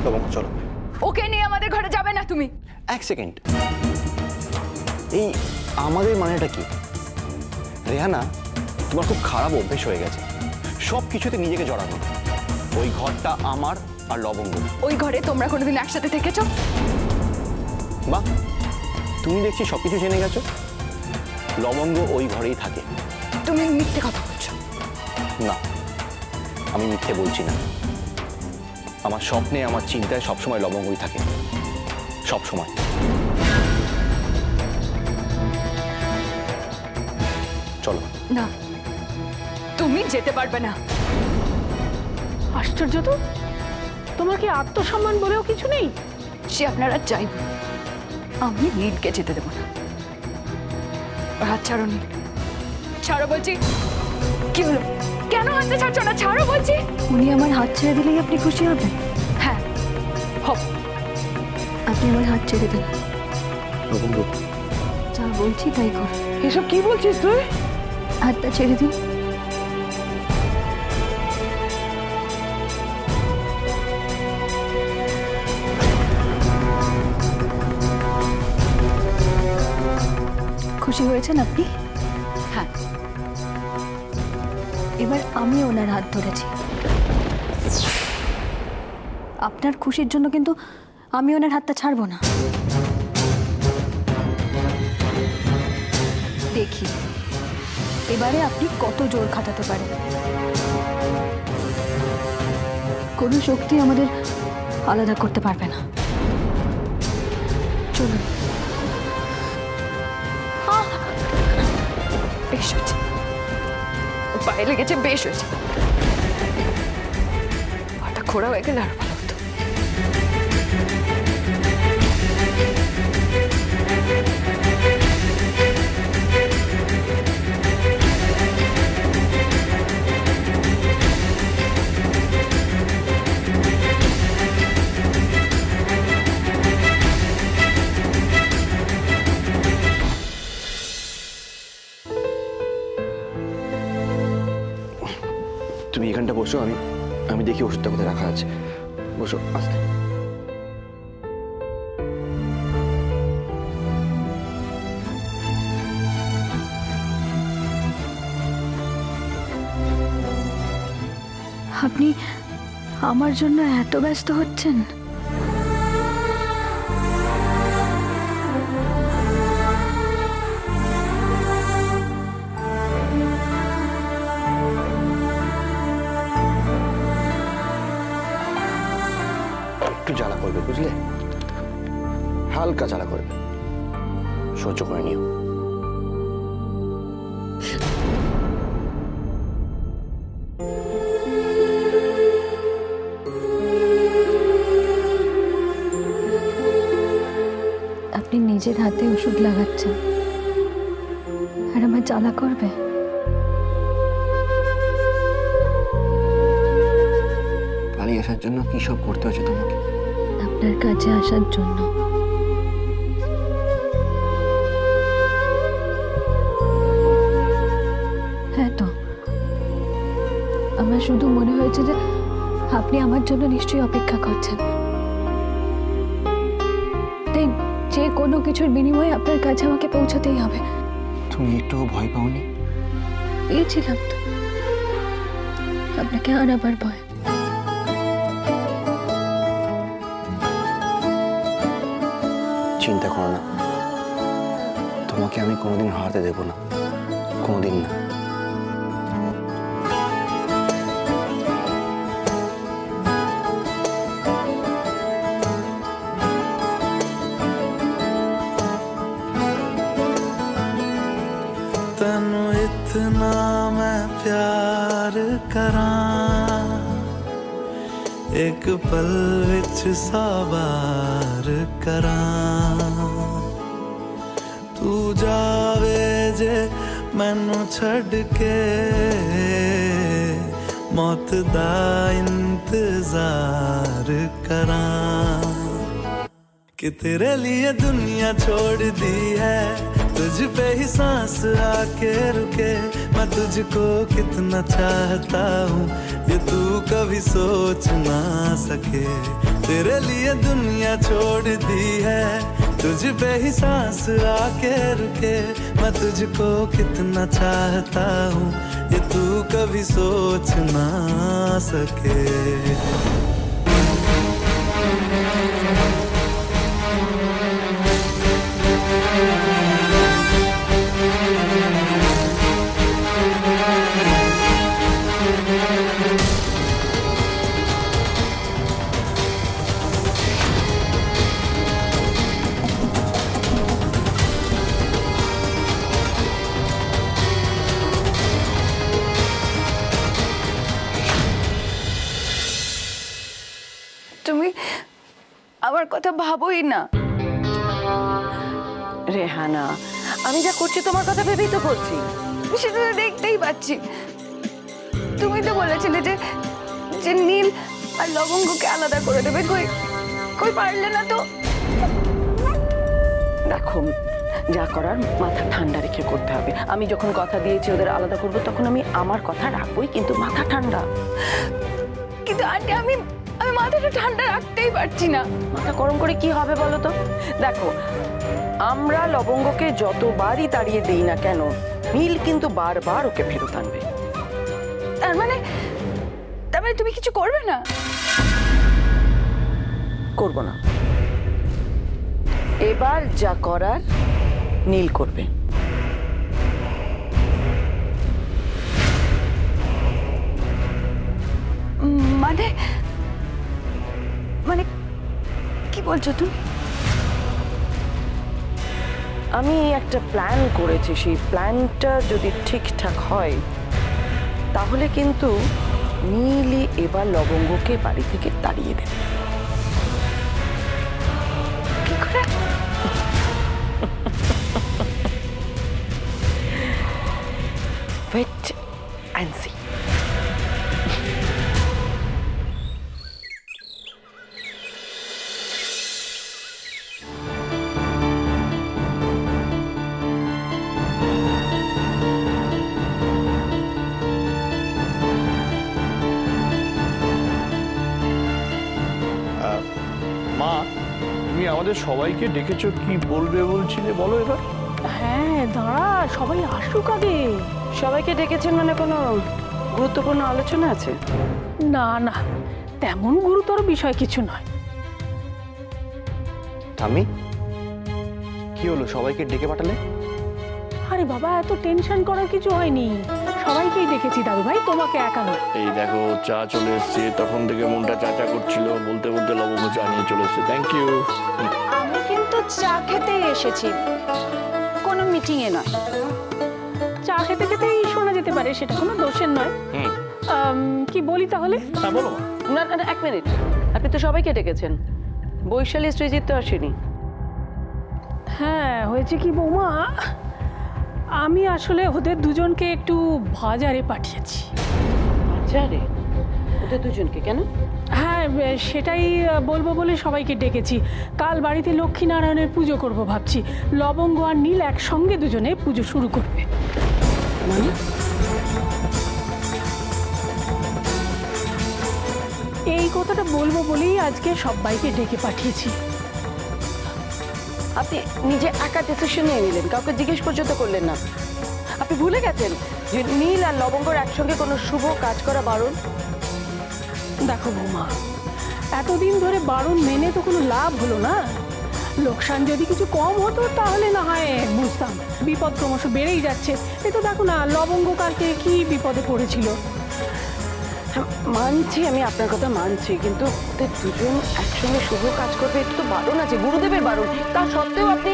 লবঙ্গ চলো। ওকে নিয়ে আমাদের ঘরে যাবে না তুমি। এক সেকেন্ড, এই আমাদের মানেটা কি? রেহানা, তোমার খুব খারাপ অভ্যেস হয়ে গেছে সব কিছুতে নিজেকে জড়ানো। ওই ঘরটা আমার আর লবঙ্গ। ওই ঘরে তোমরা কোনোদিন একসাথে থেকেছো? বাহ, তুমি দেখছি সবকিছু জেনে গেছো। লবঙ্গ ওই ঘরেই থাকে। তুমি মিথ্যে কথা বলছো। না, আমি মিথ্যে বলছি না। আমার স্বপ্নে, আমার চিন্তায় সবসময় লবঙ্গই থাকে, সবসময়। চলো। না, তুমি যেতে পারবে না। আশ্চর্য তো, তোমার কি আত্মসম্মান বলেও কিছু নেই? সে আপনারা যাই বলুন, আমি নীলকে যেতে দেবো না। হাত ছাড়ো নীল, ছাড়ো বলছি। কি হলো, কেন হাতটা ছাড়ছো না? ছাড়ো বলছি। উনি আমার হাত ছেড়ে দিলেই আপনি খুশি হবেন? হ্যাঁ হব। আপনি আমার হাত ছেড়ে দিন। লবঙ্গ, যা বলছি তাই কর। এসব কি বলছিস তুই? হাতটা ছেড়ে দিন। খুশি হয়েছেন আপনি? হ্যাঁ। এবার আমি ওনার হাত ধরেছি। আপনার খুশির জন্য কিন্তু আমি ওনার হাতটা ছাড়বো না। দেখি এবারে আপনি কত জোর খাটাতে পারেন। কোনো শক্তি আমাদের আলাদা করতে পারবে না। চলুন। বেশ হয়েছে, ওর পায়ে লেগেছে, বেশ হয়েছে। পাটা খোড়া হয়ে গেলে আরো ভালো হতো। তুমি এখানটা বসো, আমি দেখি ওষুধটা কোথায় রাখা আছে। বসো আস্তে। আপনি আমার জন্য এত ব্যস্ত হচ্ছেন? একটু জ্বালা করবে, বুঝলে? হালকা জ্বালা করবে, সহ্য করে নিও। আপনি নিজের হাতে ওষুধ লাগাচ্ছেন আর আমার জ্বালা করবে? পালিয়ে আসার জন্য কি সব করতে হচ্ছে তোমাকে? আপনার কাছে আসার জন্য। হ্যাঁ তো, আমার শুধু মনে হয়েছে যে আপনি আমার জন্য নিশ্চয়ই অপেক্ষা করছেন। তাই যে কোনো কিছুর বিনিময়ে আপনার কাছে আমাকে পৌঁছাতেই হবে। তুমি একটুও ভয় পাওনি? পেয়েছিলাম তো, আপনাকে হারাবার ভয়। চিন্তা করো না, তোমাকে আমি কোনোদিন হারাতে দেব না, কোনোদিন না। तनु इतना मैं प्यार करां, एक पल विच साबार करां। तू जावे जे मैनू छड़ के, मौत दा इंतजार करां। कि तेरे लिए दुनिया छोड़ दी है, तुझ पे ही सांस आके रुके, मैं तुझको कितना चाहता हूँ ये तू कभी सोच ना सके। तेरे लिए दुनिया छोड़ दी है, तुझ पे ही सांस आके रुके, मैं तुझको कितना चाहता हूँ ये तू कभी सोच ना सके। তুমি আমার কথা ভাবোই না। রেহানা, আমি যা করছি তোমার কথা ভেবেই তো করছি। সেটা তো দেখতেই পাচ্ছি। তুমি তো বলেছিলে যে যে নীল আর লবঙ্গকে আলাদা করে দেবে, কই কই পারলে না তো। দেখো, যা করার মাথা ঠান্ডা রেখে করতে হবে। আমি যখন কথা দিয়েছি ওদের আলাদা করব, তখন আমি আমার কথা রাখবোই, কিন্তু মাথা ঠান্ডা। কিন্তু আন্টি আমি আমি মাথাটা ঠান্ডা রাখতেই পারছি না। মাথা গরম করে কি হবে বলো তো? দেখো, আমরা লবঙ্গকে যতবারই তাড়িয়ে দেই না কেন, নীল কিন্তু বারবার ওকে ফেরত আনবে। তার মানে তুমি কিছু করবে না? করব না। এবার যা করার নীল করবে। মানে মানে কি বলছো তুমি? আমি একটা প্ল্যান করেছি, সেই প্ল্যানটা যদি ঠিকঠাক হয় তাহলে কিন্তু নীলই এবার লবঙ্গকে বাড়ি থেকে তাড়িয়ে দেবে। কি করে? Wait and see. মা, তুমি আমাদের সবাইকে ডেকেছো, কি বলবে বলছিলে বলো এবার। হ্যাঁ দাঁড়া, সবাই আসুক আগে। সবাইকে ডেকেছেন মানে কোনো গুরুত্বপূর্ণ আলোচনা আছে? না না, তেমন গুরুতর বিষয় কিছু নয়। ঠাম্মি, কি হলো সবাইকে ডেকে পাঠালে? আরে বাবা, এত টেনশন করার কিছু হয়নি। সবাইকেই দেখেছি দাদু ভাই, তোমাকে একা নয়। এই দেখো চা চলে এসছে, তখন থেকে মনটা চাচা করছিল, বলতে বলতে লবঙ্গ চা নিয়ে চলে এসছে। Thank you. আমি কিন্তু চা খেতে এসেছি, কোনো মিটিং এ নয়। চা খেতে খেতেই শোনা যেতে পারে, সেটা কোনো দোষের নয়। কি বলি তাহলে? হ্যাঁ বলো। না না, এক মিনিট, আপনি তো সবাইকে ডেকেছেন, বৈশালী সৃজিত তো আসেনি। হ্যাঁ, হয়েছে কি বৌমা, আমি আসলে ওদের দুজনকে একটু বাজারে পাঠিয়েছি। বাজারে? ওদের দুজনকে কেন? হ্যাঁ, সেটাই বলবো বলে সবাইকে ডেকেছি। কাল বাড়িতে লক্ষ্মীনারায়ণের পুজো করব ভাবছি। লবঙ্গ আর নীল একসঙ্গে দুজনে পুজো শুরু করবে। মানে? এই কথাটা বলবো বলেই আজকে সবাইকে ডেকে পাঠিয়েছি। আপনি নিজে একা ডিসিশন নিয়ে নিলেন, কাউকে জিজ্ঞেস পর্যন্ত করলেন না। আপনি ভুলে গেছেন যে নীল আর লবঙ্গর একসঙ্গে কোনো শুভ কাজ করা বারণ। দেখো বৌমা, এতদিন ধরে বারণ মেনে তো কোনো লাভ হলো না। লোকসান যদি কিছু কম হতো তাহলে না হয় বুঝতাম, বিপদ ক্রমশ বেড়েই যাচ্ছে। এই তো দেখো না, লবঙ্গ কালকে কি বিপদে পড়েছিল। হ্যাঁ, মানছি, আমি আপনার কথা মানছি, কিন্তু ওদের দুজন একসঙ্গে শুভ কাজ করবে এটা তো বারণ আছে, গুরুদেবের বারণ। তা সত্ত্বেও আপনি...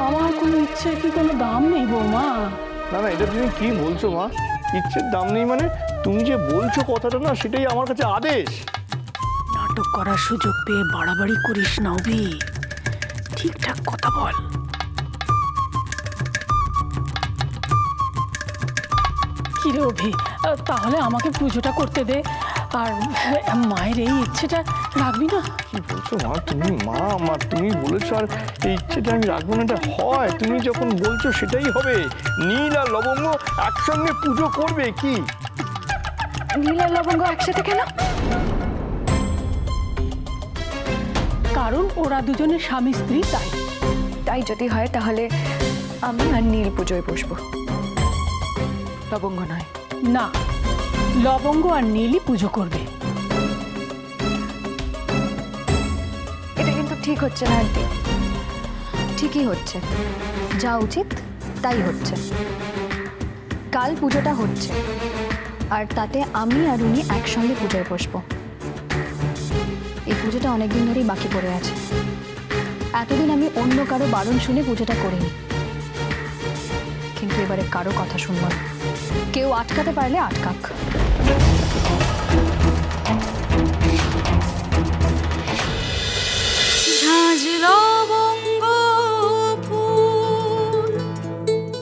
আমার কোনো ইচ্ছে কি কোনো দাম নেই বৌমা? না না, এটা তুমি কি বলছো মা? ইচ্ছের দাম নেই মানে? তুমি যে বলছো কথাটা না, সেটাই আমার কাছে আদেশ। নাটক করার সুযোগ পেয়ে বাড়াবাড়ি করিস না অভি, ঠিকঠাক কথা বল। কি রে অভি, তাহলে আমাকে পুজোটা করতে দে। আর মায়ের এই ইচ্ছেটা রাখবি না? কি বলছো মা? তুমি মা আমার, তুমি বলেছো আর এই ইচ্ছেটা আমি রাখবো না? এটা হয়, তুমি যখন বলছো সেটাই হবে। নীল আর লবঙ্গ একসঙ্গে পুজো করবে। কি নীল আর লবঙ্গ একসাথে কেন? কারণ ওরা দুজনে স্বামী স্ত্রী, তাই। তাই যদি হয় তাহলে আমি আর নীল পুজোয় বসবো, লবঙ্গ নয়। না, লবঙ্গ আর নীলই পুজো করবে। এটা কিন্তু ঠিক হচ্ছে না আন্টি। ঠিকই হচ্ছে, যা উচিত তাই হচ্ছে। কাল পুজোটা হচ্ছে, আর তাতে আমি আর উনি একসঙ্গে পুজোয় বসবো। এই পুজোটা অনেকদিন ধরেই বাকি পড়ে আছে। এতদিন আমি অন্য কারো বারণ শুনে পুজোটা করিনি, কিন্তু এবারে কারো কথা শুনবো না। কেউ আটকাতে পারলে আটকাক।